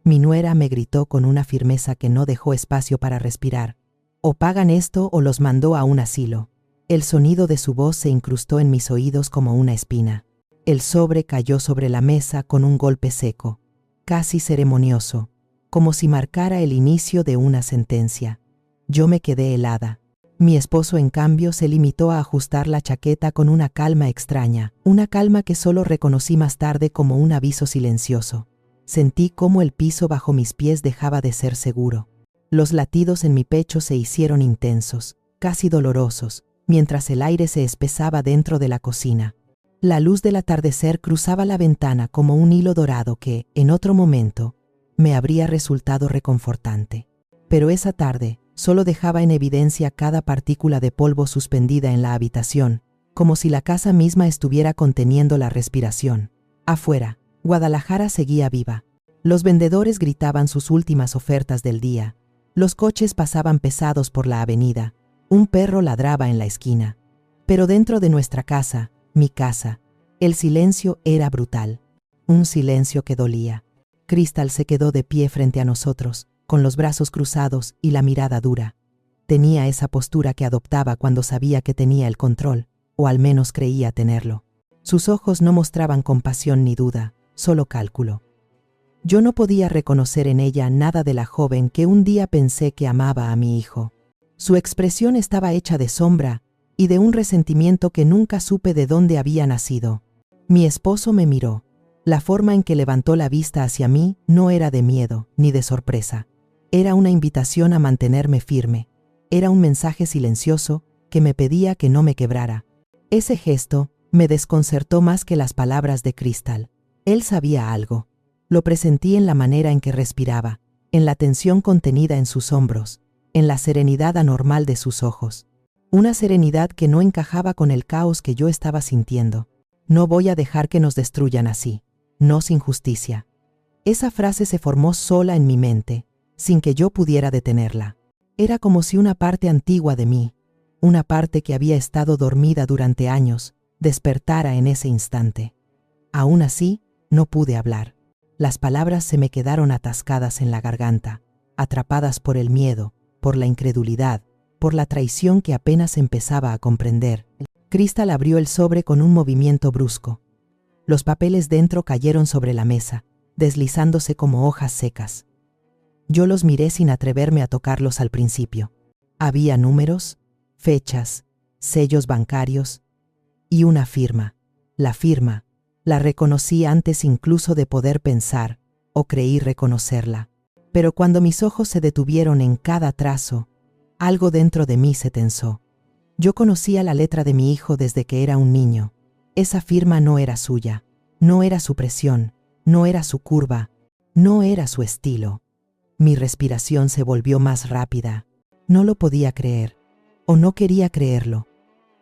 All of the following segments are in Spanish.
Mi nuera me gritó con una firmeza que no dejó espacio para respirar. O pagan esto o los mandó a un asilo. El sonido de su voz se incrustó en mis oídos como una espina. El sobre cayó sobre la mesa con un golpe seco, casi ceremonioso, como si marcara el inicio de una sentencia. Yo me quedé helada. Mi esposo, en cambio, se limitó a ajustar la chaqueta con una calma extraña, una calma que solo reconocí más tarde como un aviso silencioso. Sentí cómo el piso bajo mis pies dejaba de ser seguro. Los latidos en mi pecho se hicieron intensos, casi dolorosos, mientras el aire se espesaba dentro de la cocina. La luz del atardecer cruzaba la ventana como un hilo dorado que, en otro momento, me habría resultado reconfortante. Pero esa tarde solo dejaba en evidencia cada partícula de polvo suspendida en la habitación, como si la casa misma estuviera conteniendo la respiración. Afuera, Guadalajara seguía viva. Los vendedores gritaban sus últimas ofertas del día. Los coches pasaban pesados por la avenida. Un perro ladraba en la esquina. Pero dentro de nuestra casa, mi casa, el silencio era brutal. Un silencio que dolía. Crystal se quedó de pie frente a nosotros, con los brazos cruzados y la mirada dura. Tenía esa postura que adoptaba cuando sabía que tenía el control, o al menos creía tenerlo. Sus ojos no mostraban compasión ni duda, solo cálculo. Yo no podía reconocer en ella nada de la joven que un día pensé que amaba a mi hijo. Su expresión estaba hecha de sombra y de un resentimiento que nunca supe de dónde había nacido. Mi esposo me miró. La forma en que levantó la vista hacia mí no era de miedo ni de sorpresa. Era una invitación a mantenerme firme. Era un mensaje silencioso que me pedía que no me quebrara. Ese gesto me desconcertó más que las palabras de Crystal. Él sabía algo. Lo presentí en la manera en que respiraba, en la tensión contenida en sus hombros, en la serenidad anormal de sus ojos. Una serenidad que no encajaba con el caos que yo estaba sintiendo. No voy a dejar que nos destruyan así. No sin justicia. Esa frase se formó sola en mi mente, sin que yo pudiera detenerla. Era como si una parte antigua de mí, una parte que había estado dormida durante años, despertara en ese instante. Aún así, no pude hablar. Las palabras se me quedaron atascadas en la garganta, atrapadas por el miedo, por la incredulidad, por la traición que apenas empezaba a comprender. Crystal abrió el sobre con un movimiento brusco. Los papeles dentro cayeron sobre la mesa, deslizándose como hojas secas. Yo los miré sin atreverme a tocarlos al principio. Había números, fechas, sellos bancarios y una firma. La firma la reconocí antes incluso de poder pensar, o creí reconocerla. Pero cuando mis ojos se detuvieron en cada trazo, algo dentro de mí se tensó. Yo conocía la letra de mi hijo desde que era un niño. Esa firma no era suya, no era su presión, no era su curva, no era su estilo. Mi respiración se volvió más rápida. No lo podía creer, o no quería creerlo.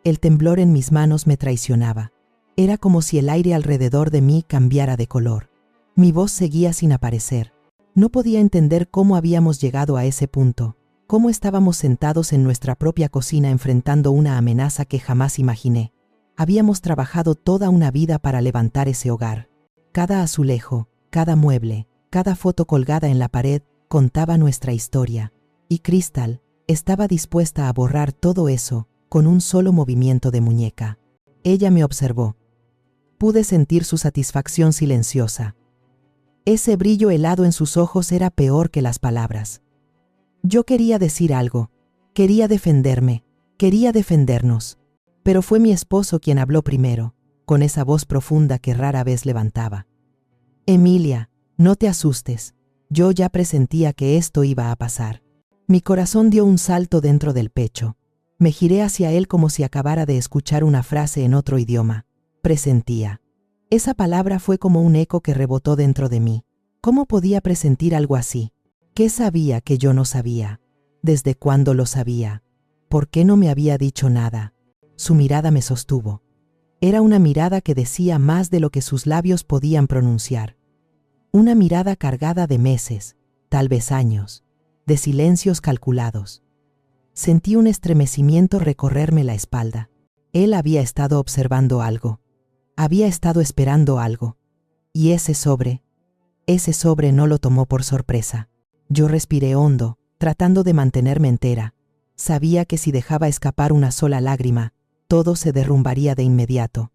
El temblor en mis manos me traicionaba. Era como si el aire alrededor de mí cambiara de color. Mi voz seguía sin aparecer. No podía entender cómo habíamos llegado a ese punto, cómo estábamos sentados en nuestra propia cocina enfrentando una amenaza que jamás imaginé. Habíamos trabajado toda una vida para levantar ese hogar. Cada azulejo, cada mueble, cada foto colgada en la pared contaba nuestra historia, y Crystal estaba dispuesta a borrar todo eso con un solo movimiento de muñeca. Ella me observó. Pude sentir su satisfacción silenciosa. Ese brillo helado en sus ojos era peor que las palabras. Yo quería decir algo, quería defenderme, quería defendernos, pero fue mi esposo quien habló primero, con esa voz profunda que rara vez levantaba. Emilia, no te asustes, yo ya presentía que esto iba a pasar. Mi corazón dio un salto dentro del pecho. Me giré hacia él como si acabara de escuchar una frase en otro idioma. Presentía. Esa palabra fue como un eco que rebotó dentro de mí. ¿Cómo podía presentir algo así? ¿Qué sabía que yo no sabía? ¿Desde cuándo lo sabía? ¿Por qué no me había dicho nada? Su mirada me sostuvo. Era una mirada que decía más de lo que sus labios podían pronunciar. Una mirada cargada de meses, tal vez años, de silencios calculados. Sentí un estremecimiento recorrerme la espalda. Él había estado observando algo. Había estado esperando algo. Y ese sobre, Ese sobre no lo tomó por sorpresa. Yo respiré hondo, tratando de mantenerme entera. Sabía que si dejaba escapar una sola lágrima, todo se derrumbaría de inmediato.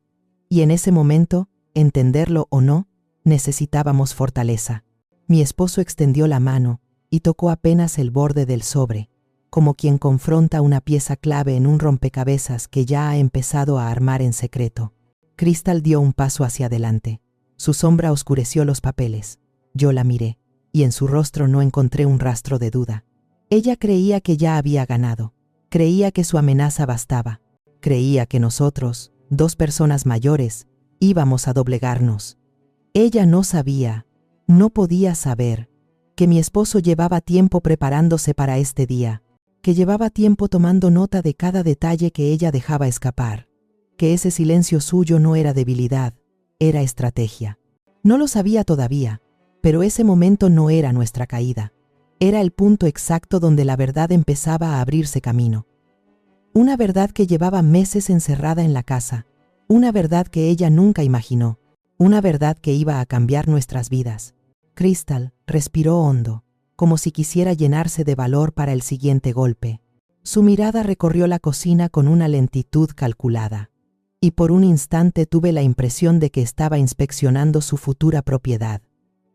Y en ese momento, entenderlo o no, necesitábamos fortaleza. Mi esposo extendió la mano y tocó apenas el borde del sobre, como quien confronta una pieza clave en un rompecabezas que ya ha empezado a armar en secreto. Crystal dio un paso hacia adelante. Su sombra oscureció los papeles. Yo la miré, y en su rostro no encontré un rastro de duda. Ella creía que ya había ganado. Creía que su amenaza bastaba. Creía que nosotros, 2 personas mayores, íbamos a doblegarnos. Ella no sabía, no podía saber, que mi esposo llevaba tiempo preparándose para este día, que llevaba tiempo tomando nota de cada detalle que ella dejaba escapar, que ese silencio suyo no era debilidad, era estrategia. No lo sabía todavía, pero ese momento no era nuestra caída. Era el punto exacto donde la verdad empezaba a abrirse camino. Una verdad que llevaba meses encerrada en la casa, una verdad que ella nunca imaginó, una verdad que iba a cambiar nuestras vidas. Crystal respiró hondo, como si quisiera llenarse de valor para el siguiente golpe. Su mirada recorrió la cocina con una lentitud calculada, y por un instante tuve la impresión de que estaba inspeccionando su futura propiedad.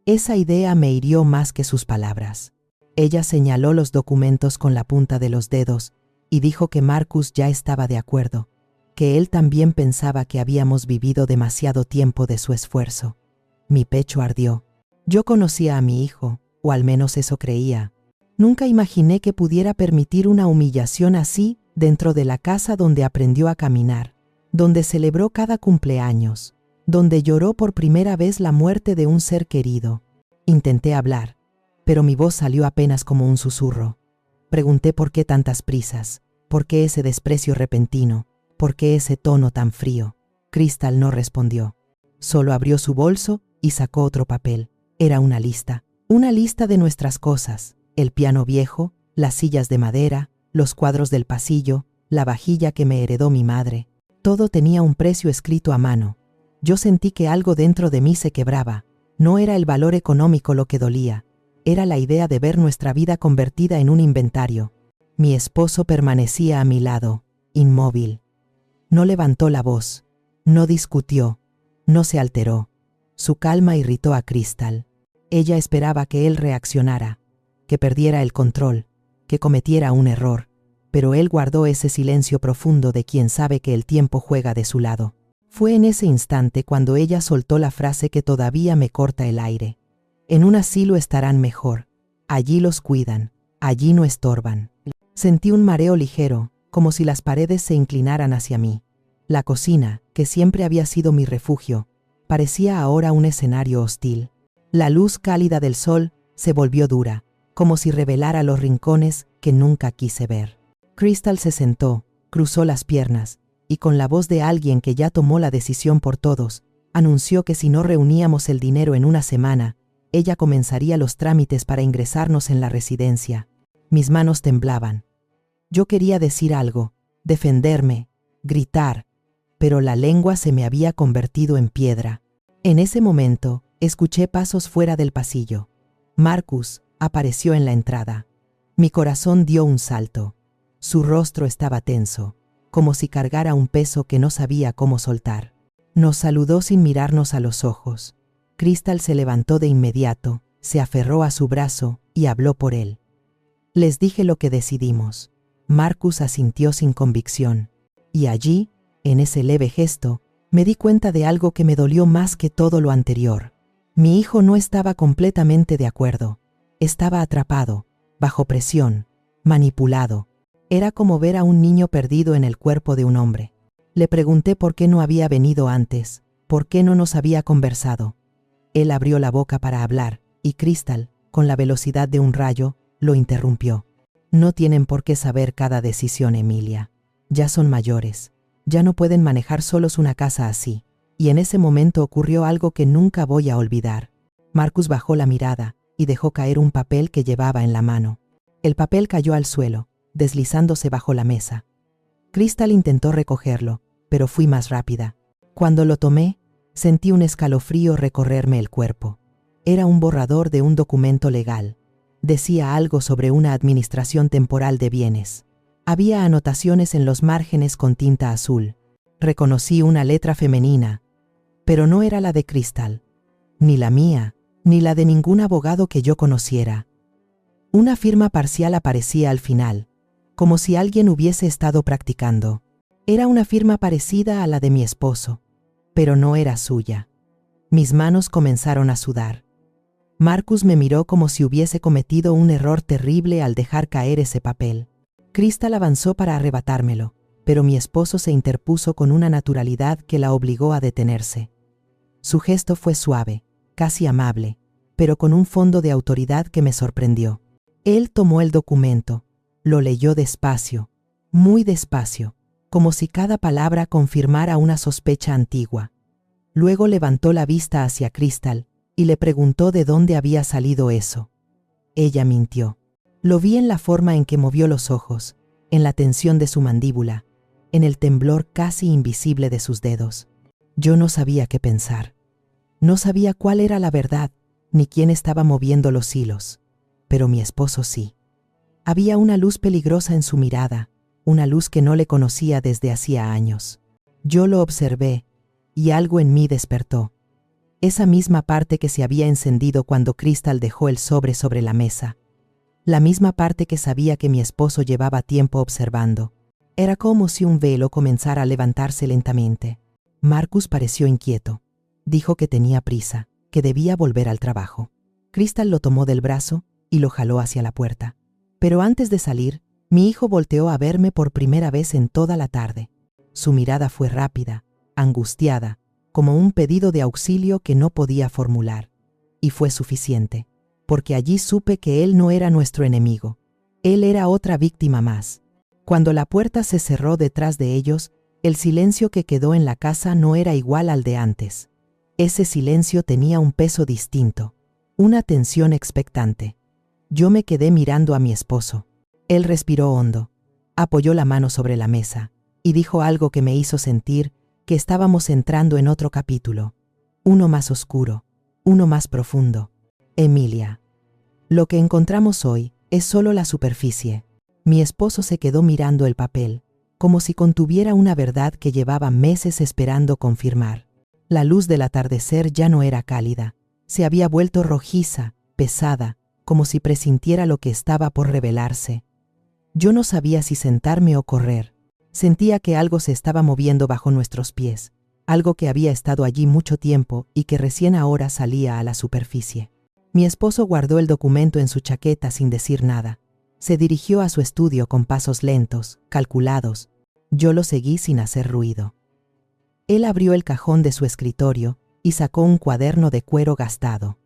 Esa idea me hirió más que sus palabras. Ella señaló los documentos con la punta de los dedos y dijo que Marcus ya estaba de acuerdo, que él también pensaba que habíamos vivido demasiado tiempo de su esfuerzo. Mi pecho ardió. Yo conocía a mi hijo, o al menos eso creía. Nunca imaginé que pudiera permitir una humillación así dentro de la casa donde aprendió a caminar, donde celebró cada cumpleaños, donde lloró por primera vez la muerte de un ser querido. Intenté hablar, pero mi voz salió apenas como un susurro. Pregunté por qué tantas prisas, por qué ese desprecio repentino, por qué ese tono tan frío. Crystal no respondió. Solo abrió su bolso y sacó otro papel. Era una lista de nuestras cosas, el piano viejo, las sillas de madera, los cuadros del pasillo, la vajilla que me heredó mi madre. Todo tenía un precio escrito a mano. Yo sentí que algo dentro de mí se quebraba. No era el valor económico lo que dolía, era la idea de ver nuestra vida convertida en un inventario. Mi esposo permanecía a mi lado, inmóvil. No levantó la voz, no discutió, no se alteró. Su calma irritó a Crystal. Ella esperaba que él reaccionara, que perdiera el control, que cometiera un error, pero él guardó ese silencio profundo de quien sabe que el tiempo juega de su lado. Fue en ese instante cuando ella soltó la frase que todavía me corta el aire. En un asilo estarán mejor. Allí los cuidan, allí no estorban. Sentí un mareo ligero, como si las paredes se inclinaran hacia mí. La cocina, que siempre había sido mi refugio, parecía ahora un escenario hostil. La luz cálida del sol se volvió dura, como si revelara los rincones que nunca quise ver. Crystal se sentó, cruzó las piernas, y con la voz de alguien que ya tomó la decisión por todos, anunció que si no reuníamos el dinero en una semana, ella comenzaría los trámites para ingresarnos en la residencia. Mis manos temblaban. Yo quería decir algo, defenderme, gritar, pero la lengua se me había convertido en piedra. En ese momento, escuché pasos fuera del pasillo. Marcus apareció en la entrada. Mi corazón dio un salto. Su rostro estaba tenso, como si cargara un peso que no sabía cómo soltar. Nos saludó sin mirarnos a los ojos. Crystal se levantó de inmediato, se aferró a su brazo y habló por él. Les dije lo que decidimos. Marcus asintió sin convicción. Y allí, en ese leve gesto, me di cuenta de algo que me dolió más que todo lo anterior. Mi hijo no estaba completamente de acuerdo. Estaba atrapado, bajo presión, manipulado. Era como ver a un niño perdido en el cuerpo de un hombre. Le pregunté por qué no había venido antes, por qué no nos había conversado. Él abrió la boca para hablar, y Crystal, con la velocidad de un rayo, lo interrumpió. No tienen por qué saber cada decisión, Emilia. Ya son mayores. Ya no pueden manejar solos una casa así. Y en ese momento ocurrió algo que nunca voy a olvidar. Marcus bajó la mirada y dejó caer un papel que llevaba en la mano. El papel cayó al suelo, deslizándose bajo la mesa. Crystal intentó recogerlo, pero fui más rápida. Cuando lo tomé, sentí un escalofrío recorrerme el cuerpo. Era un borrador de un documento legal. Decía algo sobre una administración temporal de bienes. Había anotaciones en los márgenes con tinta azul. Reconocí una letra femenina, pero no era la de Crystal, ni la mía, ni la de ningún abogado que yo conociera. Una firma parcial aparecía al final, como si alguien hubiese estado practicando. Era una firma parecida a la de mi esposo, pero no era suya. Mis manos comenzaron a sudar. Marcus me miró como si hubiese cometido un error terrible al dejar caer ese papel. Crystal avanzó para arrebatármelo, pero mi esposo se interpuso con una naturalidad que la obligó a detenerse. Su gesto fue suave, casi amable, pero con un fondo de autoridad que me sorprendió. Él tomó el documento, lo leyó despacio, muy despacio, como si cada palabra confirmara una sospecha antigua. Luego levantó la vista hacia Crystal y le preguntó de dónde había salido eso. Ella mintió. Lo vi en la forma en que movió los ojos, en la tensión de su mandíbula, en el temblor casi invisible de sus dedos. Yo no sabía qué pensar. No sabía cuál era la verdad, ni quién estaba moviendo los hilos. Pero mi esposo sí. Había una luz peligrosa en su mirada, una luz que no le conocía desde hacía años. Yo lo observé, y algo en mí despertó. Esa misma parte que se había encendido cuando Crystal dejó el sobre la mesa. La misma parte que sabía que mi esposo llevaba tiempo observando. Era como si un velo comenzara a levantarse lentamente. Marcus pareció inquieto. Dijo que tenía prisa, que debía volver al trabajo. Crystal lo tomó del brazo y lo jaló hacia la puerta. Pero antes de salir, mi hijo volteó a verme por primera vez en toda la tarde. Su mirada fue rápida, angustiada, como un pedido de auxilio que no podía formular. Y fue suficiente, porque allí supe que él no era nuestro enemigo. Él era otra víctima más. Cuando la puerta se cerró detrás de ellos, el silencio que quedó en la casa no era igual al de antes. Ese silencio tenía un peso distinto, una tensión expectante. Yo me quedé mirando a mi esposo. Él respiró hondo, apoyó la mano sobre la mesa y dijo algo que me hizo sentir que estábamos entrando en otro capítulo, uno más oscuro, uno más profundo. Emilia, lo que encontramos hoy es solo la superficie. Mi esposo se quedó mirando el papel, como si contuviera una verdad que llevaba meses esperando confirmar. La luz del atardecer ya no era cálida, se había vuelto rojiza, pesada, como si presintiera lo que estaba por revelarse. Yo no sabía si sentarme o correr. Sentía que algo se estaba moviendo bajo nuestros pies, algo que había estado allí mucho tiempo y que recién ahora salía a la superficie. Mi esposo guardó el documento en su chaqueta sin decir nada. Se dirigió a su estudio con pasos lentos, calculados. Yo lo seguí sin hacer ruido. Él abrió el cajón de su escritorio y sacó un cuaderno de cuero gastado.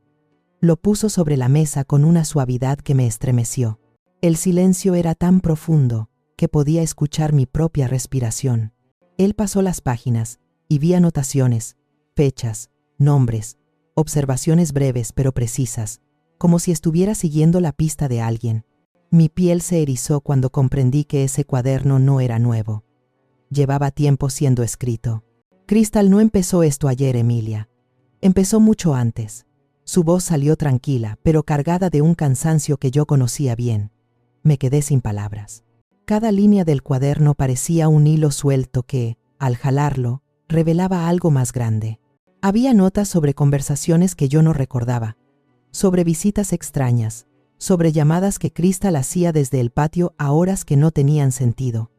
Lo puso sobre la mesa con una suavidad que me estremeció. El silencio era tan profundo que podía escuchar mi propia respiración. Él pasó las páginas y vi anotaciones, fechas, nombres, observaciones breves pero precisas, como si estuviera siguiendo la pista de alguien. Mi piel se erizó cuando comprendí que ese cuaderno no era nuevo. Llevaba tiempo siendo escrito. Crystal no empezó esto ayer, Emilia. Empezó mucho antes. Su voz salió tranquila, pero cargada de un cansancio que yo conocía bien. Me quedé sin palabras. Cada línea del cuaderno parecía un hilo suelto que, al jalarlo, revelaba algo más grande. Había notas sobre conversaciones que yo no recordaba, sobre visitas extrañas, sobre llamadas que Crystal hacía desde el patio a horas que no tenían sentido.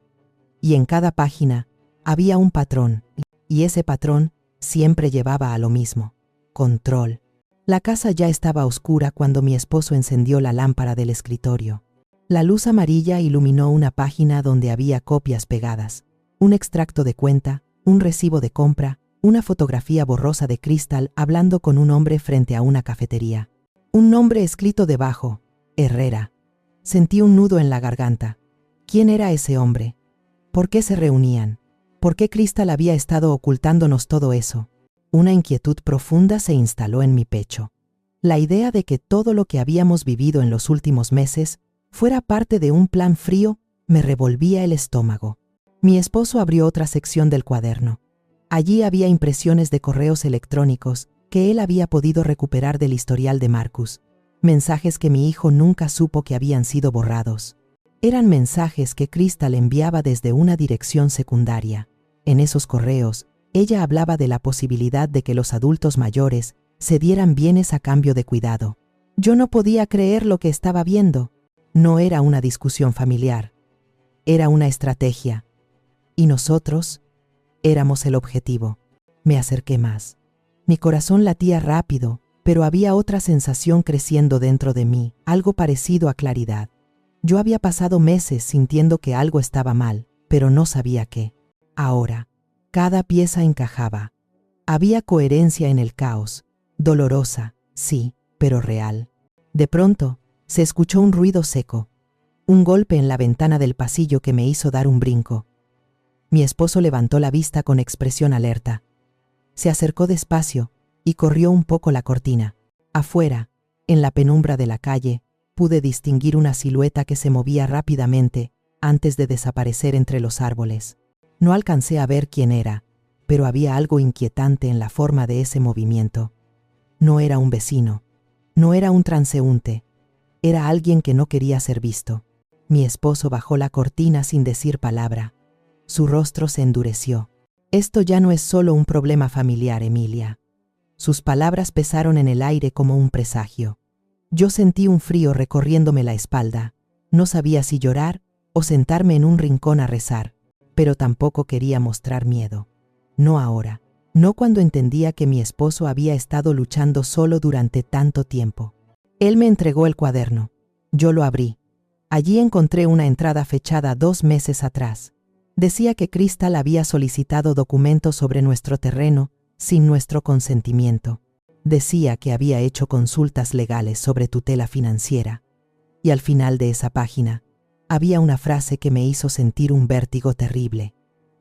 Y en cada página había un patrón, y ese patrón siempre llevaba a lo mismo: control. La casa ya estaba oscura cuando mi esposo encendió la lámpara del escritorio. La luz amarilla iluminó una página donde había copias pegadas, un extracto de cuenta, un recibo de compra, una fotografía borrosa de Crystal hablando con un hombre frente a una cafetería. Un nombre escrito debajo: Herrera. Sentí un nudo en la garganta. ¿Quién era ese hombre? ¿Por qué se reunían? ¿Por qué Crystal había estado ocultándonos todo eso? Una inquietud profunda se instaló en mi pecho. La idea de que todo lo que habíamos vivido en los últimos meses fuera parte de un plan frío me revolvía el estómago. Mi esposo abrió otra sección del cuaderno. Allí había impresiones de correos electrónicos que él había podido recuperar del historial de Marcus, mensajes que mi hijo nunca supo que habían sido borrados. Eran mensajes que Crystal enviaba desde una dirección secundaria. En esos correos, ella hablaba de la posibilidad de que los adultos mayores se dieran bienes a cambio de cuidado. Yo no podía creer lo que estaba viendo. No era una discusión familiar. Era una estrategia. Y nosotros éramos el objetivo. Me acerqué más. Mi corazón latía rápido, pero había otra sensación creciendo dentro de mí, algo parecido a claridad. Yo había pasado meses sintiendo que algo estaba mal, pero no sabía qué. Ahora, cada pieza encajaba. Había coherencia en el caos, dolorosa, sí, pero real. De pronto, se escuchó un ruido seco, un golpe en la ventana del pasillo que me hizo dar un brinco. Mi esposo levantó la vista con expresión alerta. Se acercó despacio y corrió un poco la cortina. Afuera, en la penumbra de la calle, pude distinguir una silueta que se movía rápidamente antes de desaparecer entre los árboles. No alcancé a ver quién era, pero había algo inquietante en la forma de ese movimiento. No era un vecino, no era un transeúnte, era alguien que no quería ser visto. Mi esposo bajó la cortina sin decir palabra. Su rostro se endureció. Esto ya no es solo un problema familiar, Emilia. Sus palabras pesaron en el aire como un presagio. Yo sentí un frío recorriéndome la espalda. No sabía si llorar o sentarme en un rincón a rezar, pero tampoco quería mostrar miedo. No ahora, no cuando entendía que mi esposo había estado luchando solo durante tanto tiempo. Él me entregó el cuaderno. Yo lo abrí. Allí encontré una entrada fechada 2 meses atrás. Decía que Crystal había solicitado documentos sobre nuestro terreno sin nuestro consentimiento. Decía que había hecho consultas legales sobre tutela financiera. Y al final de esa página, había una frase que me hizo sentir un vértigo terrible.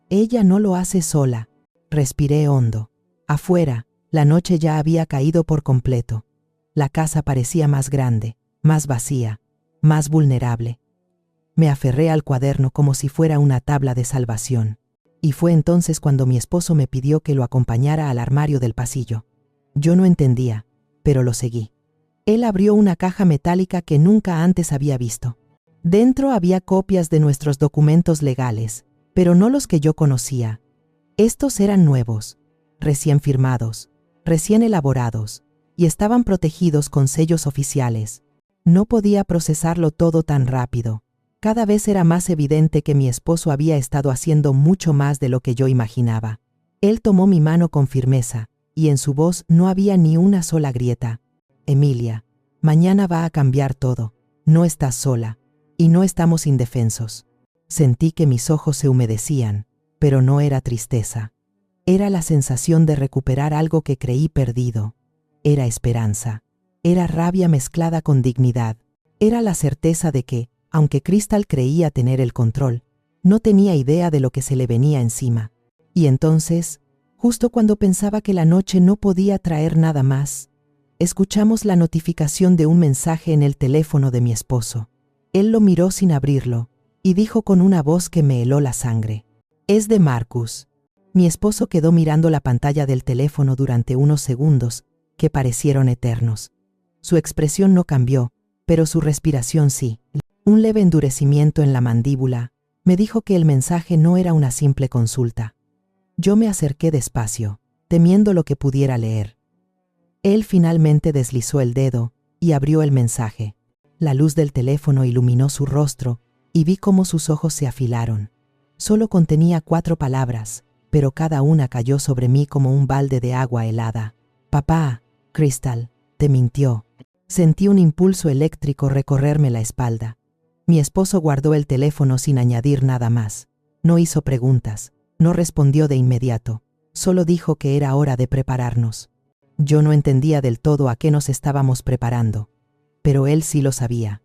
Ella no lo hace sola. Respiré hondo. Afuera, la noche ya había caído por completo. La casa parecía más grande, más vacía, más vulnerable. Me aferré al cuaderno como si fuera una tabla de salvación. Y fue entonces cuando mi esposo me pidió que lo acompañara al armario del pasillo. Yo no entendía, pero lo seguí. Él abrió una caja metálica que nunca antes había visto. Dentro había copias de nuestros documentos legales, pero no los que yo conocía. Estos eran nuevos, recién firmados, recién elaborados, y estaban protegidos con sellos oficiales. No podía procesarlo todo tan rápido. Cada vez era más evidente que mi esposo había estado haciendo mucho más de lo que yo imaginaba. Él tomó mi mano con firmeza, y en su voz no había ni una sola grieta. Emilia, mañana va a cambiar todo. No estás sola, y no estamos indefensos. Sentí que mis ojos se humedecían, pero no era tristeza. Era la sensación de recuperar algo que creí perdido. Era esperanza. Era rabia mezclada con dignidad. Era la certeza de que, aunque Crystal creía tener el control, no tenía idea de lo que se le venía encima. Y entonces, justo cuando pensaba que la noche no podía traer nada más, escuchamos la notificación de un mensaje en el teléfono de mi esposo. Él lo miró sin abrirlo, y dijo con una voz que me heló la sangre. Es de Marcus. Mi esposo quedó mirando la pantalla del teléfono durante unos segundos, que parecieron eternos. Su expresión no cambió, pero su respiración sí. Un leve endurecimiento en la mandíbula me dijo que el mensaje no era una simple consulta. Yo me acerqué despacio, temiendo lo que pudiera leer. Él finalmente deslizó el dedo y abrió el mensaje. La luz del teléfono iluminó su rostro y vi cómo sus ojos se afilaron. Solo contenía 4 palabras, pero cada una cayó sobre mí como un balde de agua helada. Papá, Crystal, te mintió. Sentí un impulso eléctrico recorrerme la espalda. Mi esposo guardó el teléfono sin añadir nada más. No hizo preguntas, no respondió de inmediato. Solo dijo que era hora de prepararnos. Yo no entendía del todo a qué nos estábamos preparando, pero él sí lo sabía.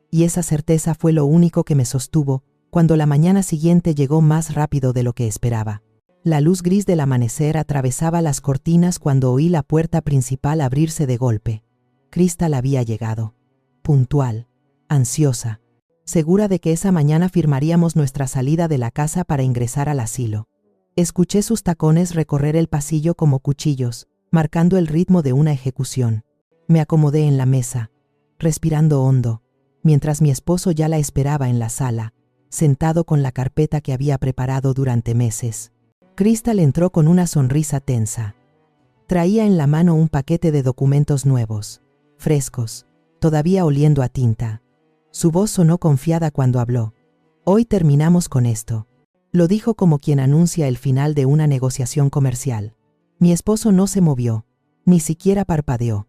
Y esa certeza fue lo único que me sostuvo cuando la mañana siguiente llegó más rápido de lo que esperaba. La luz gris del amanecer atravesaba las cortinas cuando oí la puerta principal abrirse de golpe. Crystal había llegado. Puntual, ansiosa, segura de que esa mañana firmaríamos nuestra salida de la casa para ingresar al asilo. Escuché sus tacones recorrer el pasillo como cuchillos, marcando el ritmo de una ejecución. Me acomodé en la mesa, respirando hondo, mientras mi esposo ya la esperaba en la sala, sentado con la carpeta que había preparado durante meses. Crystal entró con una sonrisa tensa. Traía en la mano un paquete de documentos nuevos, frescos, todavía oliendo a tinta. Su voz sonó confiada cuando habló. Hoy terminamos con esto. Lo dijo como quien anuncia el final de una negociación comercial. Mi esposo no se movió, ni siquiera parpadeó.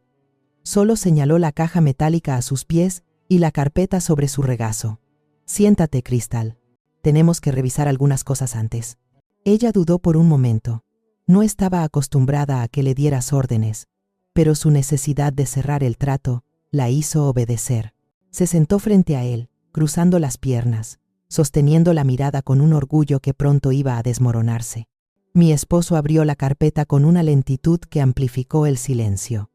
Solo señaló la caja metálica a sus pies y la carpeta sobre su regazo. Siéntate, Crystal. Tenemos que revisar algunas cosas antes. Ella dudó por un momento. No estaba acostumbrada a que le dieras órdenes, pero su necesidad de cerrar el trato la hizo obedecer. Se sentó frente a él, cruzando las piernas, sosteniendo la mirada con un orgullo que pronto iba a desmoronarse. Mi esposo abrió la carpeta con una lentitud que amplificó el silencio.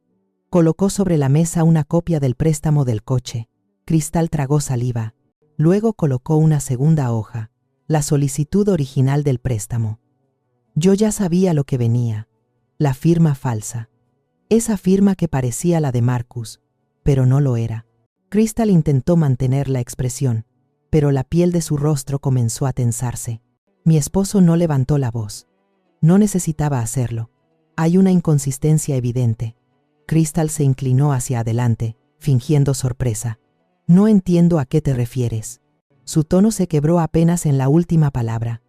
Colocó sobre la mesa una copia del préstamo del coche. Crystal tragó saliva. Luego colocó una segunda hoja, la solicitud original del préstamo. Yo ya sabía lo que venía. La firma falsa. Esa firma que parecía la de Marcus, pero no lo era. Crystal intentó mantener la expresión, pero la piel de su rostro comenzó a tensarse. Mi esposo no levantó la voz. No necesitaba hacerlo. Hay una inconsistencia evidente. Crystal se inclinó hacia adelante, fingiendo sorpresa. No entiendo a qué te refieres. Su tono se quebró apenas en la última palabra.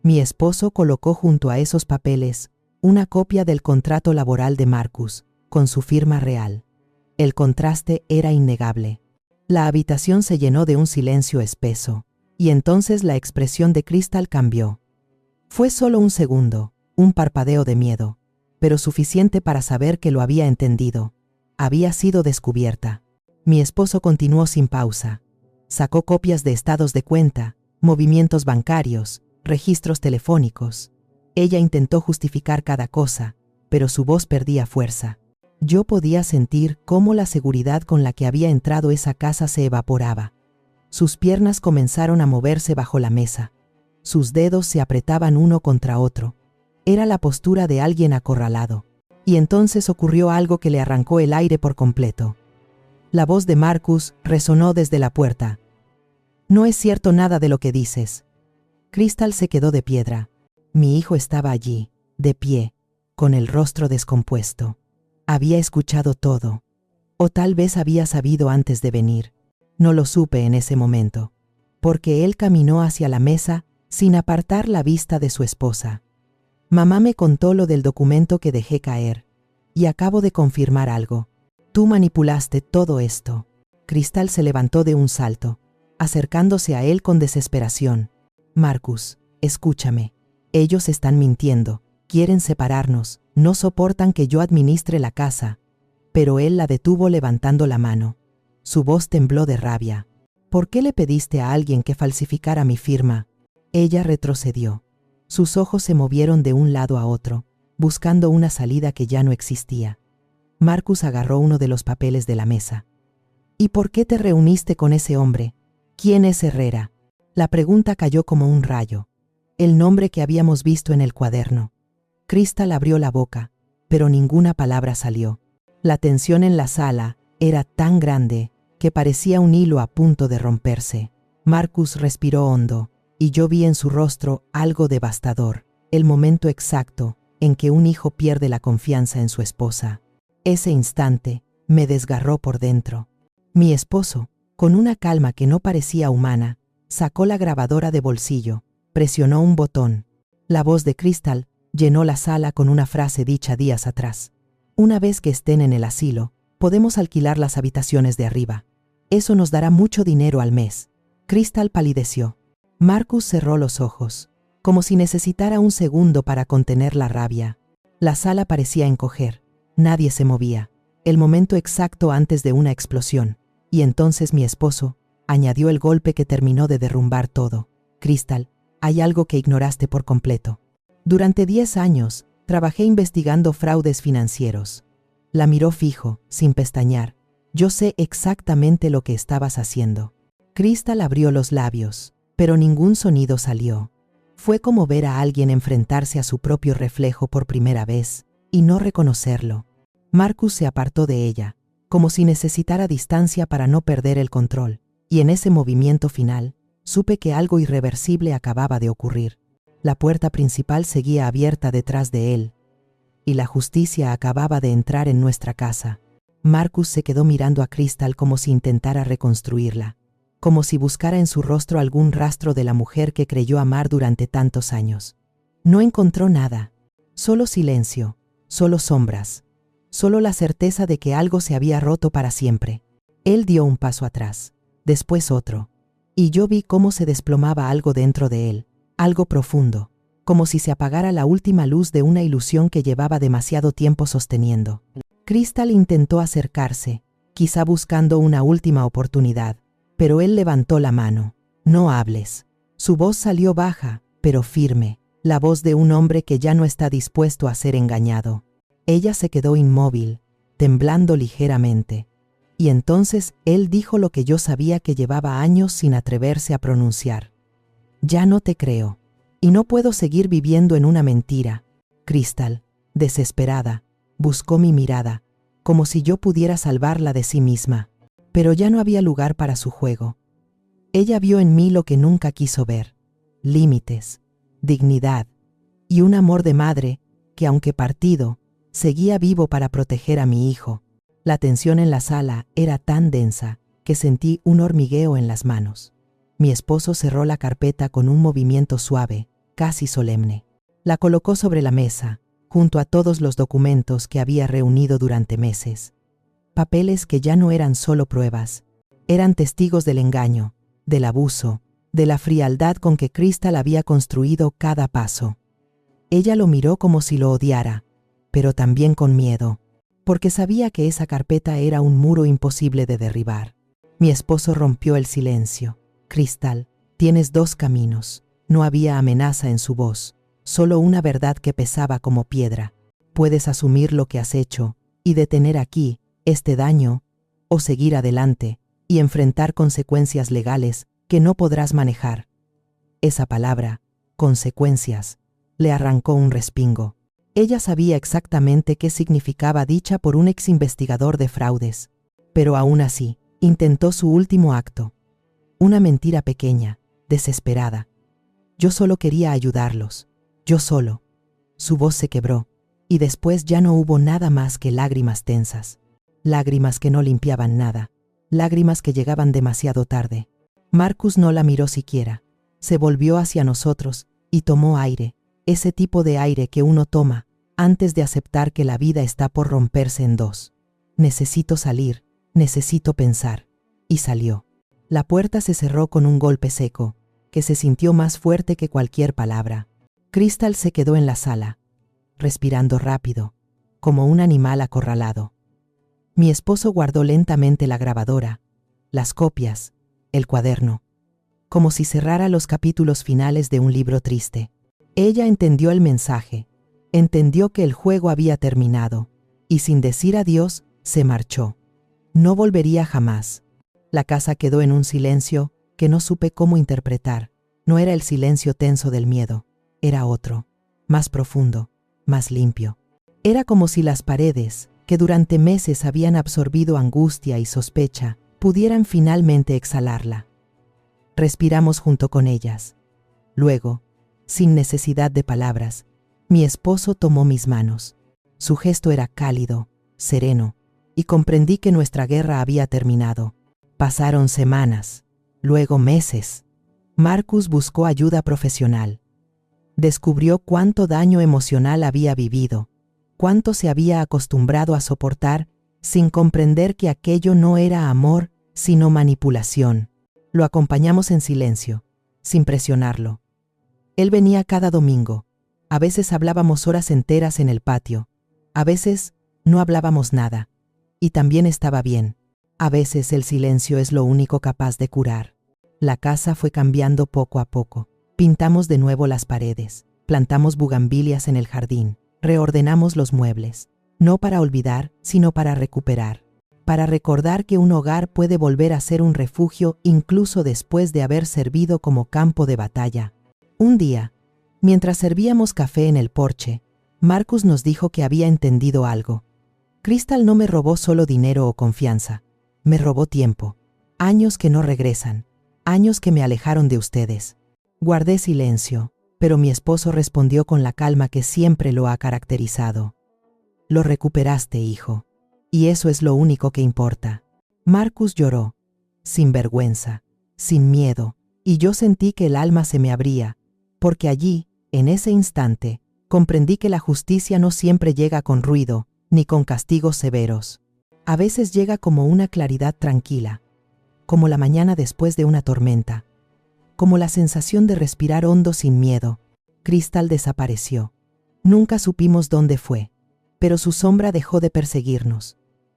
Mi esposo colocó junto a esos papeles una copia del contrato laboral de Marcus, con su firma real. El contraste era innegable. La habitación se llenó de un silencio espeso, y entonces la expresión de Crystal cambió. Fue solo un segundo, un parpadeo de miedo, pero suficiente para saber que lo había entendido. Había sido descubierta. Mi esposo continuó sin pausa. Sacó copias de estados de cuenta, movimientos bancarios, registros telefónicos. Ella intentó justificar cada cosa, pero su voz perdía fuerza. Yo podía sentir cómo la seguridad con la que había entrado esa casa se evaporaba. Sus piernas comenzaron a moverse bajo la mesa. Sus dedos se apretaban uno contra otro. Era la postura de alguien acorralado. Y entonces ocurrió algo que le arrancó el aire por completo. La voz de Marcus resonó desde la puerta. No es cierto nada de lo que dices. Crystal se quedó de piedra. Mi hijo estaba allí, de pie, con el rostro descompuesto. Había escuchado todo. O tal vez había sabido antes de venir. No lo supe en ese momento, porque él caminó hacia la mesa sin apartar la vista de su esposa. Mamá me contó lo del documento que dejé caer, y acabo de confirmar algo. Tú manipulaste todo esto. Crystal se levantó de un salto, acercándose a él con desesperación. Marcus, escúchame. Ellos están mintiendo, quieren separarnos, no soportan que yo administre la casa. Pero él la detuvo levantando la mano. Su voz tembló de rabia. ¿Por qué le pediste a alguien que falsificara mi firma? Ella retrocedió. Sus ojos se movieron de un lado a otro, buscando una salida que ya no existía. Marcus agarró uno de los papeles de la mesa. ¿Y por qué te reuniste con ese hombre? ¿Quién es Herrera? La pregunta cayó como un rayo. El nombre que habíamos visto en el cuaderno. Crystal abrió la boca, pero ninguna palabra salió. La tensión en la sala era tan grande que parecía un hilo a punto de romperse. Marcus respiró hondo, y yo vi en su rostro algo devastador, el momento exacto en que un hijo pierde la confianza en su esposa. Ese instante me desgarró por dentro. Mi esposo, con una calma que no parecía humana, sacó la grabadora de bolsillo, presionó un botón. La voz de Crystal llenó la sala con una frase dicha días atrás. Una vez que estén en el asilo, podemos alquilar las habitaciones de arriba. Eso nos dará mucho dinero al mes. Crystal palideció. Marcus cerró los ojos, como si necesitara un segundo para contener la rabia. La sala parecía encoger. Nadie se movía. El momento exacto antes de una explosión. Y entonces mi esposo añadió el golpe que terminó de derrumbar todo. Crystal, hay algo que ignoraste por completo. Durante 10 años, trabajé investigando fraudes financieros. La miró fijo, sin pestañear. Yo sé exactamente lo que estabas haciendo. Crystal abrió los labios, pero ningún sonido salió. Fue como ver a alguien enfrentarse a su propio reflejo por primera vez, y no reconocerlo. Marcus se apartó de ella, como si necesitara distancia para no perder el control, y en ese movimiento final, supe que algo irreversible acababa de ocurrir. La puerta principal seguía abierta detrás de él, y la justicia acababa de entrar en nuestra casa. Marcus se quedó mirando a Crystal como si intentara reconstruirla, como si buscara en su rostro algún rastro de la mujer que creyó amar durante tantos años. No encontró nada, solo silencio, solo sombras, solo la certeza de que algo se había roto para siempre. Él dio un paso atrás, después otro, y yo vi cómo se desplomaba algo dentro de él, algo profundo, como si se apagara la última luz de una ilusión que llevaba demasiado tiempo sosteniendo. Crystal intentó acercarse, quizá buscando una última oportunidad, pero él levantó la mano. No hables. Su voz salió baja, pero firme, la voz de un hombre que ya no está dispuesto a ser engañado. Ella se quedó inmóvil, temblando ligeramente. Y entonces él dijo lo que yo sabía que llevaba años sin atreverse a pronunciar. Ya no te creo. Y no puedo seguir viviendo en una mentira. Crystal, desesperada, buscó mi mirada, como si yo pudiera salvarla de sí misma. Pero ya no había lugar para su juego. Ella vio en mí lo que nunca quiso ver: límites, dignidad y un amor de madre que, aunque partido, seguía vivo para proteger a mi hijo. La tensión en la sala era tan densa que sentí un hormigueo en las manos. Mi esposo cerró la carpeta con un movimiento suave, casi solemne. La colocó sobre la mesa, junto a todos los documentos que había reunido durante meses. Papeles que ya no eran solo pruebas, eran testigos del engaño, del abuso, de la frialdad con que Crystal había construido cada paso. Ella lo miró como si lo odiara, pero también con miedo, porque sabía que esa carpeta era un muro imposible de derribar. Mi esposo rompió el silencio. Crystal, tienes dos caminos. No había amenaza en su voz, solo una verdad que pesaba como piedra. Puedes asumir lo que has hecho y detener aquí este daño, o seguir adelante y enfrentar consecuencias legales que no podrás manejar. Esa palabra, consecuencias, le arrancó un respingo. Ella sabía exactamente qué significaba dicha por un ex investigador de fraudes, pero aún así, intentó su último acto. Una mentira pequeña, desesperada. Yo solo quería ayudarlos. Yo solo. Su voz se quebró, y después ya no hubo nada más que lágrimas tensas. Lágrimas que no limpiaban nada. Lágrimas que llegaban demasiado tarde. Marcus no la miró siquiera. Se volvió hacia nosotros y tomó aire, ese tipo de aire que uno toma antes de aceptar que la vida está por romperse en dos. Necesito salir, necesito pensar. Y salió. La puerta se cerró con un golpe seco, que se sintió más fuerte que cualquier palabra. Crystal se quedó en la sala, respirando rápido, como un animal acorralado. Mi esposo guardó lentamente la grabadora, las copias, el cuaderno, como si cerrara los capítulos finales de un libro triste. Ella entendió el mensaje, entendió que el juego había terminado, y sin decir adiós, se marchó. No volvería jamás. La casa quedó en un silencio que no supe cómo interpretar. No era el silencio tenso del miedo, era otro, más profundo, más limpio. Era como si las paredes, que durante meses habían absorbido angustia y sospecha, pudieran finalmente exhalarla. Respiramos junto con ellas. Luego, sin necesidad de palabras, mi esposo tomó mis manos. Su gesto era cálido, sereno, y comprendí que nuestra guerra había terminado. Pasaron semanas, luego meses. Marcus buscó ayuda profesional. Descubrió cuánto daño emocional había vivido, cuánto se había acostumbrado a soportar sin comprender que aquello no era amor, sino manipulación. Lo acompañamos en silencio, sin presionarlo. Él venía cada domingo. A veces hablábamos horas enteras en el patio. A veces no hablábamos nada. Y también estaba bien. A veces el silencio es lo único capaz de curar. La casa fue cambiando poco a poco. Pintamos de nuevo las paredes, plantamos bugambilias en el jardín, reordenamos los muebles, no para olvidar, sino para recuperar, para recordar que un hogar puede volver a ser un refugio incluso después de haber servido como campo de batalla. Un día, mientras servíamos café en el porche, Marcus nos dijo que había entendido algo. Crystal no me robó solo dinero o confianza, me robó tiempo. Años que no regresan, años que me alejaron de ustedes. Guardé silencio, pero mi esposo respondió con la calma que siempre lo ha caracterizado. Lo recuperaste, hijo. Y eso es lo único que importa. Marcus lloró, sin vergüenza, sin miedo, y yo sentí que el alma se me abría, porque allí, en ese instante, comprendí que la justicia no siempre llega con ruido, ni con castigos severos. A veces llega como una claridad tranquila, como la mañana después de una tormenta, como la sensación de respirar hondo sin miedo. Crystal desapareció. Nunca supimos dónde fue, pero su sombra dejó de perseguirnos.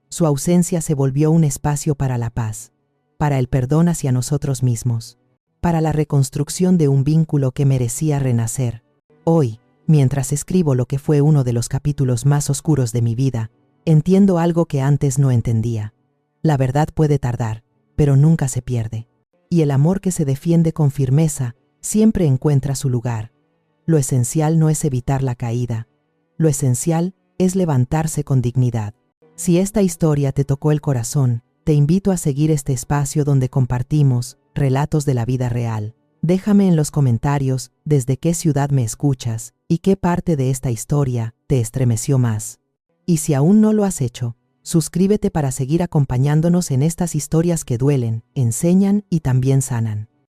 Su ausencia se volvió un espacio para la paz, para el perdón hacia nosotros mismos, para la reconstrucción de un vínculo que merecía renacer. Hoy, mientras escribo lo que fue uno de los capítulos más oscuros de mi vida, entiendo algo que antes no entendía. La verdad puede tardar, pero nunca se pierde. Y el amor que se defiende con firmeza siempre encuentra su lugar. Lo esencial no es evitar la caída. Lo esencial es levantarse con dignidad. Si esta historia te tocó el corazón, te invito a seguir este espacio donde compartimos relatos de la vida real. Déjame en los comentarios desde qué ciudad me escuchas y qué parte de esta historia te estremeció más. Y si aún no lo has hecho, suscríbete para seguir acompañándonos en estas historias que duelen, enseñan y también sanan.